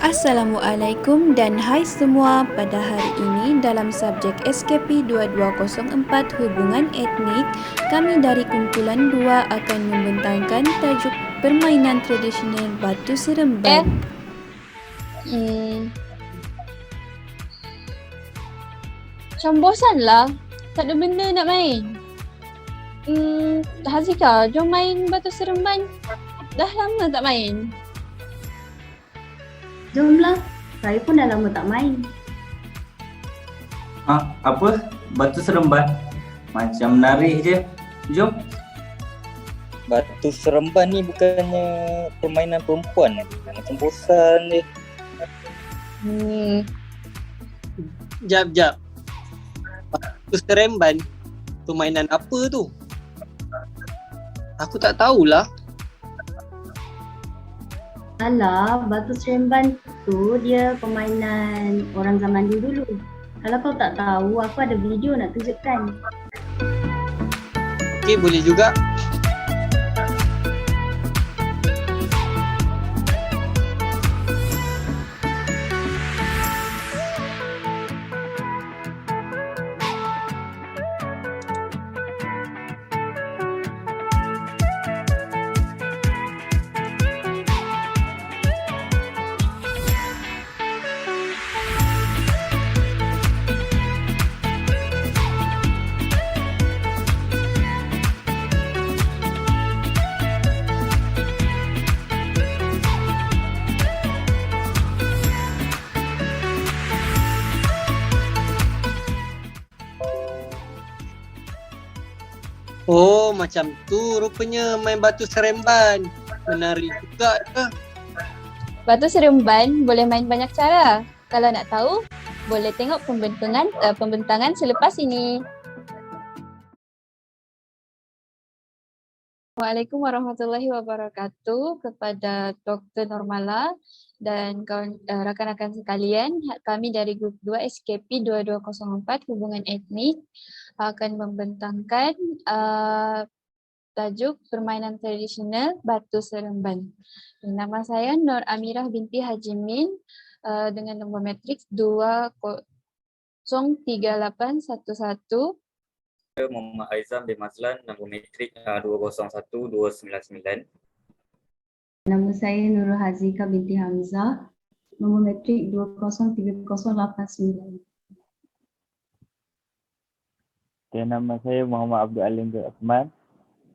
Assalamualaikum dan hai semua. Pada hari ini dalam subjek SKP 2204 Hubungan Etnik, kami dari kumpulan 2 akan membentangkan tajuk permainan tradisional Batu Seremban. Macam bosan lah. Tak ada benda nak main. Hazika, jom main Batu Seremban. Dah lama tak main. Jomlah, saya pun dah lama tak main. Apa? Batu Seremban? Macam menarik je. Jom. Batu Seremban ni bukannya permainan perempuan. Macam bosan je. Jap. Batu Seremban, permainan apa tu? Aku tak tahulah. Alah, Batu Seremban tu dia permainan orang zaman dulu. Kalau kau tak tahu, aku ada video nak tunjukkan. Okey, boleh juga. Oh, macam tu rupanya main Batu Seremban. Menarik juga ke? Batu Seremban boleh main banyak cara. Kalau nak tahu, boleh tengok pembentangan selepas ini. Assalamualaikum warahmatullahi wabarakatuh kepada Dr. Normala dan rakan-rakan sekalian. Kami dari Grup 2 SKP 2204 Hubungan Etnik akan membentangkan tajuk permainan tradisional Batu Seremban. Nama saya Nur Amirah binti Haji Min dengan nombor matriks 203811. Muhammad Aizam bin Mazlan, nombor matrik 201299. Nama saya Nurul Hazika binti Hamzah, nombor matrik 203089. Nama saya Muhammad Abdul Alim bin Osman.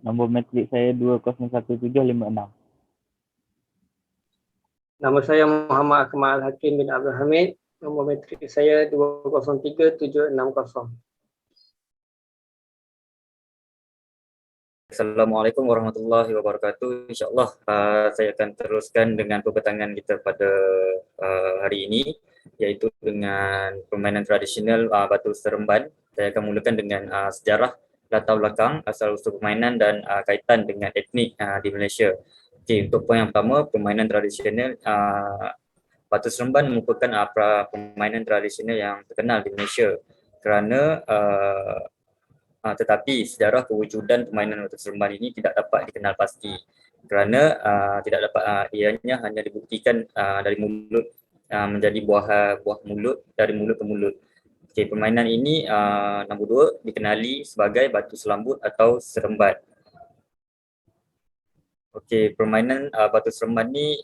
Nombor matrik saya 201756. Nama saya Muhammad Akmal Hakim bin Abdul Hamid. Nombor matrik saya 203760. Assalamualaikum warahmatullahi wabarakatuh. InsyaAllah saya akan teruskan dengan perbentangan kita pada hari ini, iaitu dengan permainan tradisional Batu Seremban. Saya akan mulakan dengan sejarah, latar belakang, asal-usul permainan dan kaitan dengan etnik di Malaysia. Okey, untuk poin yang pertama, permainan tradisional Batu Seremban merupakan permainan tradisional yang terkenal di Malaysia kerana tetapi sejarah kewujudan permainan Batu Seremban ini tidak dapat dikenal pasti kerana tidak dapat ianya hanya dibuktikan dari mulut menjadi buah mulut, dari mulut ke mulut. Okey, permainan ini nombor 2 dikenali sebagai batu selambut atau seremban. Okey, permainan Batu Seremban ni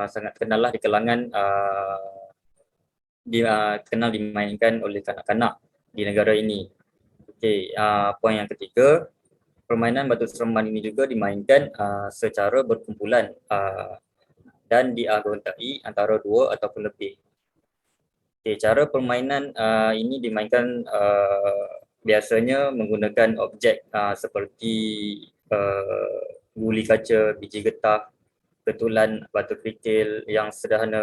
sangat terkenal lah di kalangan terkenal dimainkan oleh kanak-kanak di negara ini. Okey, poin yang ketiga, permainan Batu Seremban ini juga dimainkan secara berkumpulan dan diagontai antara 2 ataupun lebih. Okey, cara permainan ini dimainkan biasanya menggunakan objek seperti guli kaca, biji getah, ketulan batu kerikil yang sederhana,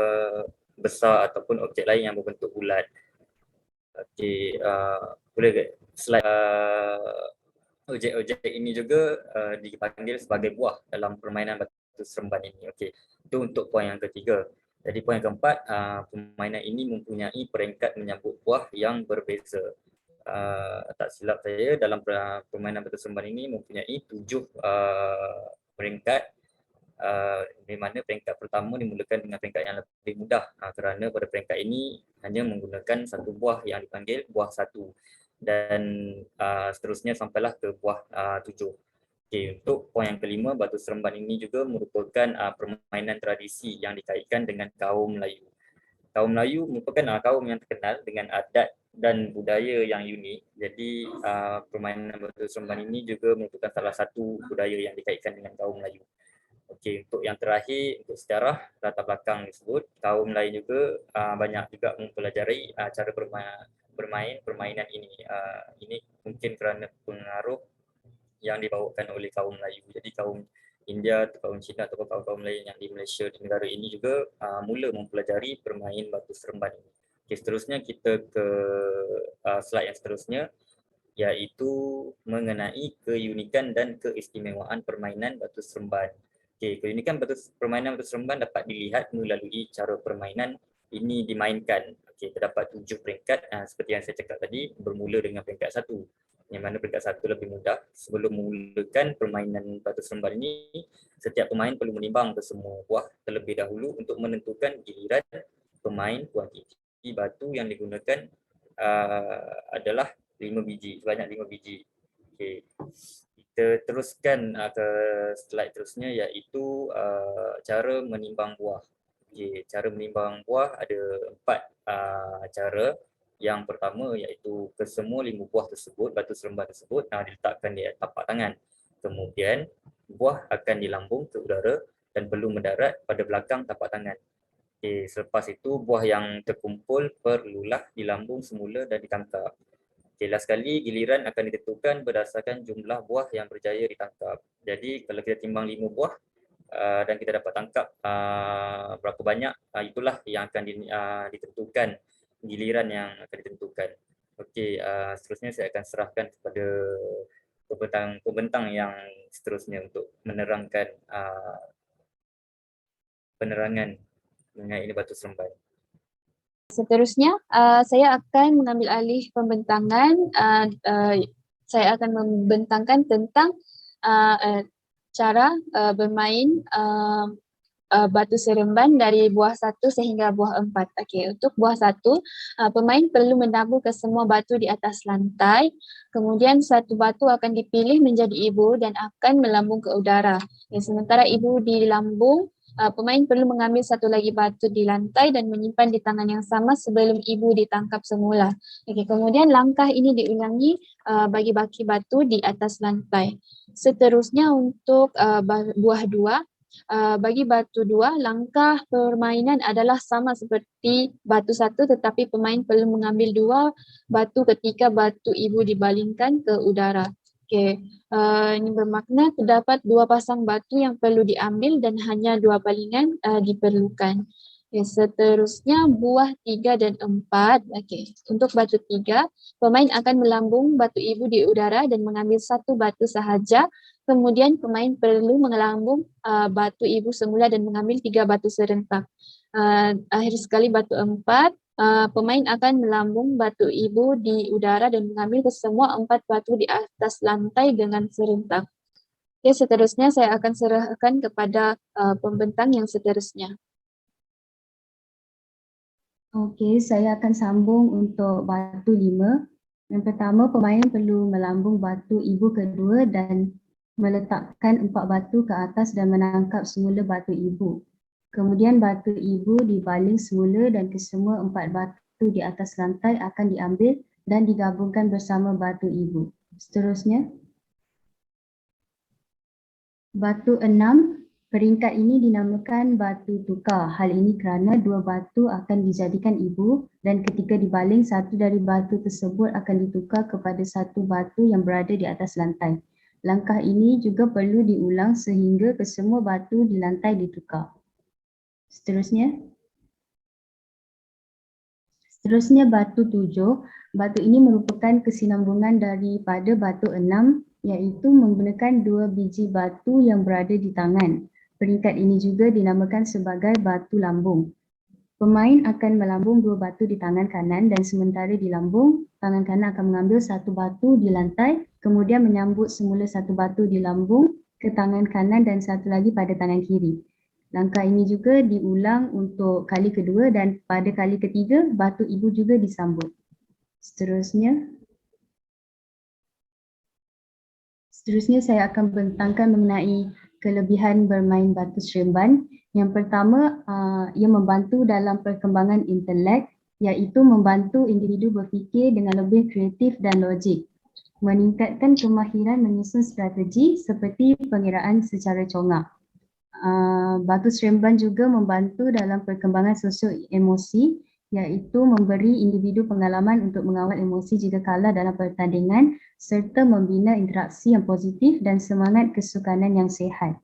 besar ataupun objek lain yang berbentuk bulat. Okey, boleh ke slide objek-objek ini juga dipanggil sebagai buah dalam permainan Batu Seremban ini. Okey, itu untuk poin yang ketiga. Jadi poin yang keempat, permainan ini mempunyai peringkat menyambut buah yang berbeza. Tak silap saya, dalam permainan Batu Seremban ini mempunyai 7 peringkat di mana peringkat pertama dimulakan dengan peringkat yang lebih mudah kerana pada peringkat ini hanya menggunakan satu buah yang dipanggil buah 1 dan seterusnya sampailah ke buah 7. Okey, untuk poin yang kelima, batu seremban ini juga merupakan permainan tradisi yang dikaitkan dengan kaum Melayu. Kaum Melayu merupakan kaum yang terkenal dengan adat dan budaya yang unik. Jadi permainan batu seremban ini juga merupakan salah satu budaya yang dikaitkan dengan kaum Melayu. Okey, untuk yang terakhir, untuk sejarah latar belakang tersebut, kaum lain juga banyak juga mempelajari cara bermain permainan ini. Ini mungkin kerana pengaruh yang dibawakan oleh kaum Melayu. Jadi kaum India atau kaum Cina atau kaum-kaum lain yang di Malaysia di negara ini juga mula mempelajari permain batu seremban ini. Okay, seterusnya kita ke slide yang seterusnya, iaitu mengenai keunikan dan keistimewaan permainan batu seremban. Okay, keunikan permainan batu seremban dapat dilihat melalui cara permainan ini dimainkan. Okay, terdapat 7 peringkat seperti yang saya cakap tadi, bermula dengan peringkat 1. Yang mana peringkat 1 lebih mudah. Sebelum memulakan permainan batu seremban ini, setiap pemain perlu menimbang ke semua buah terlebih dahulu untuk menentukan giliran pemain kuantiti batu yang digunakan adalah 5 biji, sebanyak 5 biji. Okay. Kita teruskan ke slide terusnya, iaitu cara menimbang buah. Okay. Cara menimbang buah ada 4 cara. Yang pertama iaitu kesemua 5 buah tersebut, batu seremban tersebut diletakkan di tapak tangan. Kemudian buah akan dilambung ke udara dan perlu mendarat pada belakang tapak tangan. Okay, selepas itu buah yang terkumpul perlulah dilambung semula dan ditangkap. Okay, last sekali giliran akan ditentukan berdasarkan jumlah buah yang berjaya ditangkap. Jadi kalau kita timbang 5 buah dan kita dapat tangkap berapa banyak, itulah yang akan ditentukan giliran yang akan ditentukan. Okey, seterusnya saya akan serahkan kepada pembentang yang seterusnya untuk menerangkan penerangan mengenai batu seremban. Seterusnya, saya akan mengambil alih pembentangan. Saya akan membentangkan tentang cara bermain batu seremban dari buah 1 sehingga buah 4. Okey, untuk buah 1, pemain perlu menabur ke semua batu di atas lantai. Kemudian satu batu akan dipilih menjadi ibu dan akan melambung ke udara. Sementara ibu di lambung, pemain perlu mengambil satu lagi batu di lantai dan menyimpan di tangan yang sama sebelum ibu ditangkap semula. Okey, kemudian langkah ini diulangi bagi baki batu di atas lantai. Seterusnya untuk buah 2, bagi batu 2, langkah permainan adalah sama seperti batu 1, tetapi pemain perlu mengambil 2 batu ketika batu ibu dibalingkan ke udara. Okey, ini bermakna terdapat 2 pasang batu yang perlu diambil dan hanya 2 balingan diperlukan. Okay, seterusnya buah 3 dan 4. Okey, untuk batu 3, pemain akan melambung batu ibu di udara dan mengambil 1 batu sahaja. Kemudian pemain perlu mengelambung batu ibu semula dan mengambil 3 batu serentak. Akhir sekali batu 4, pemain akan melambung batu ibu di udara dan mengambil kesemua 4 batu di atas lantai dengan serentak. Okey, seterusnya saya akan serahkan kepada pembentang yang seterusnya. Okey, saya akan sambung untuk batu 5. Yang pertama, pemain perlu melambung batu ibu kedua dan meletakkan 4 batu ke atas dan menangkap semula batu ibu. Kemudian batu ibu dibaling semula dan kesemua 4 batu di atas lantai akan diambil dan digabungkan bersama batu ibu. Seterusnya, batu 6, peringkat ini dinamakan batu tukar. Hal ini kerana 2 batu akan dijadikan ibu dan ketika dibaling, satu dari batu tersebut akan ditukar kepada satu batu yang berada di atas lantai. Langkah ini juga perlu diulang sehingga kesemua batu di lantai ditukar. Seterusnya batu 7. Batu ini merupakan kesinambungan daripada batu 6, iaitu menggunakan 2 biji batu yang berada di tangan. Peringkat ini juga dinamakan sebagai batu lambung. Pemain akan melambung 2 batu di tangan kanan dan sementara di lambung, tangan kanan akan mengambil 1 batu di lantai, kemudian menyambut semula 1 batu di lambung ke tangan kanan dan satu lagi pada tangan kiri. Langkah ini juga diulang untuk kali kedua dan pada kali ketiga batu ibu juga disambut. Seterusnya saya akan bentangkan mengenai kelebihan bermain batu seremban. Yang pertama, ia membantu dalam perkembangan intelek, iaitu membantu individu berfikir dengan lebih kreatif dan logik. Meningkatkan kemahiran menyusun strategi seperti pengiraan secara congak. Batu seremban juga membantu dalam perkembangan sosio emosi, iaitu memberi individu pengalaman untuk mengawal emosi jika kalah dalam pertandingan serta membina interaksi yang positif dan semangat kesukanan yang sihat.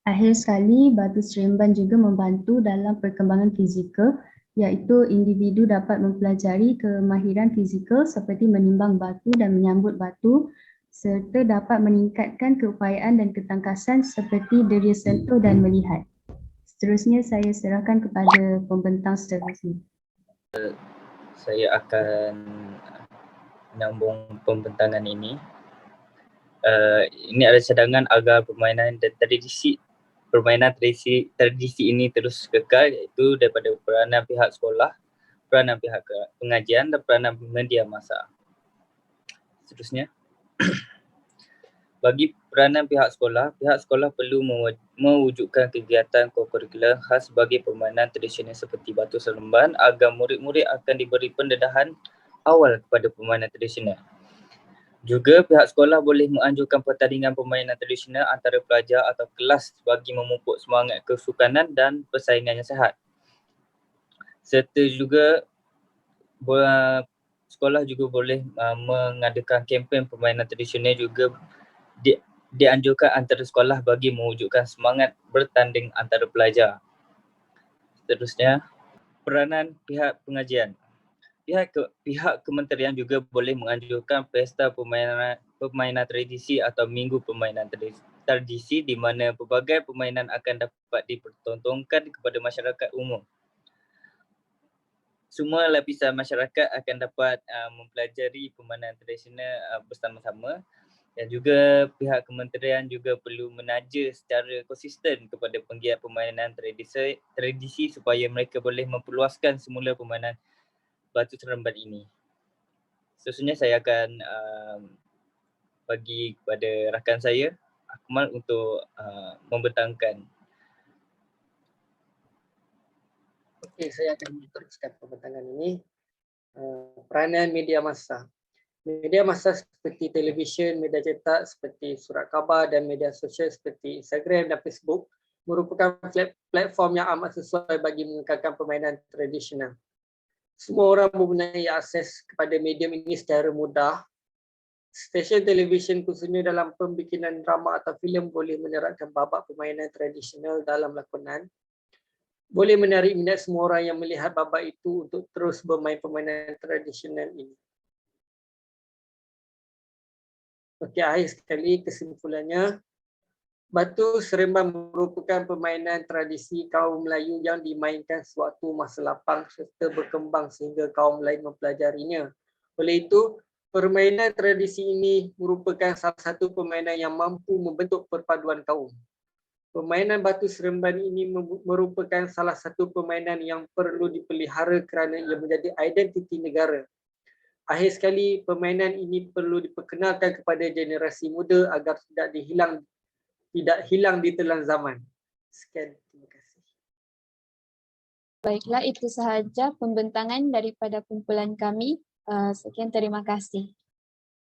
Akhir sekali, batu seremban juga membantu dalam perkembangan fizikal, iaitu individu dapat mempelajari kemahiran fizikal seperti menimbang batu dan menyambut batu serta dapat meningkatkan keupayaan dan ketangkasan seperti deria sentuh dan melihat. Seterusnya saya serahkan kepada pembentang seterusnya. Saya akan menyambung pembentangan ini. Ini adalah cadangan agar permainan dan tradisi ini terus kekal, iaitu daripada peranan pihak sekolah, peranan pihak pengajian dan peranan media massa. Seterusnya, bagi peranan pihak sekolah perlu mewujudkan kegiatan kokurikular khas bagi permainan tradisional seperti batu seremban agar murid-murid akan diberi pendedahan awal kepada permainan tradisional. Juga pihak sekolah boleh menganjurkan pertandingan permainan tradisional antara pelajar atau kelas bagi memupuk semangat kesukanan dan persaingan yang sihat. Serta juga sekolah juga boleh mengadakan kempen permainan tradisional juga dianjurkan antara sekolah bagi mewujudkan semangat bertanding antara pelajar. Seterusnya, peranan pihak pengajian. Pihak kementerian juga boleh menganjurkan pesta permainan tradisi atau minggu permainan tradisi di mana pelbagai permainan akan dapat dipertontonkan kepada masyarakat umum. Semua lapisan masyarakat akan dapat mempelajari permainan tradisional bersama-sama, dan juga pihak kementerian juga perlu menaja secara konsisten kepada penggiat permainan tradisi supaya mereka boleh memperluaskan semula permainan batu seremban ini. Seterusnya saya akan bagi kepada rakan saya, Akmal, untuk membentangkan. Okey, saya akan meneruskan pembentangan ini. Peranan media massa. Media massa seperti televisyen, media cetak seperti surat khabar dan media sosial seperti Instagram dan Facebook merupakan platform yang amat sesuai bagi mengekalkan permainan tradisional. Semua orang mempunyai akses kepada medium ini secara mudah. Stesen televisyen khususnya dalam pembikinan drama atau filem boleh menerapkan babak permainan tradisional dalam lakonan. Boleh menarik minat semua orang yang melihat babak itu untuk terus bermain permainan tradisional ini. Okey, akhir sekali kesimpulannya, batu seremban merupakan permainan tradisi kaum Melayu yang dimainkan sewaktu masa lapang serta berkembang sehingga kaum lain mempelajarinya. Oleh itu, permainan tradisi ini merupakan salah satu permainan yang mampu membentuk perpaduan kaum. Permainan batu seremban ini merupakan salah satu permainan yang perlu dipelihara kerana ia menjadi identiti negara. Akhir sekali, permainan ini perlu diperkenalkan kepada generasi muda agar tidak hilang di telan zaman. Sekian, terima kasih. Baiklah, itu sahaja pembentangan daripada kumpulan kami. Sekian, terima kasih.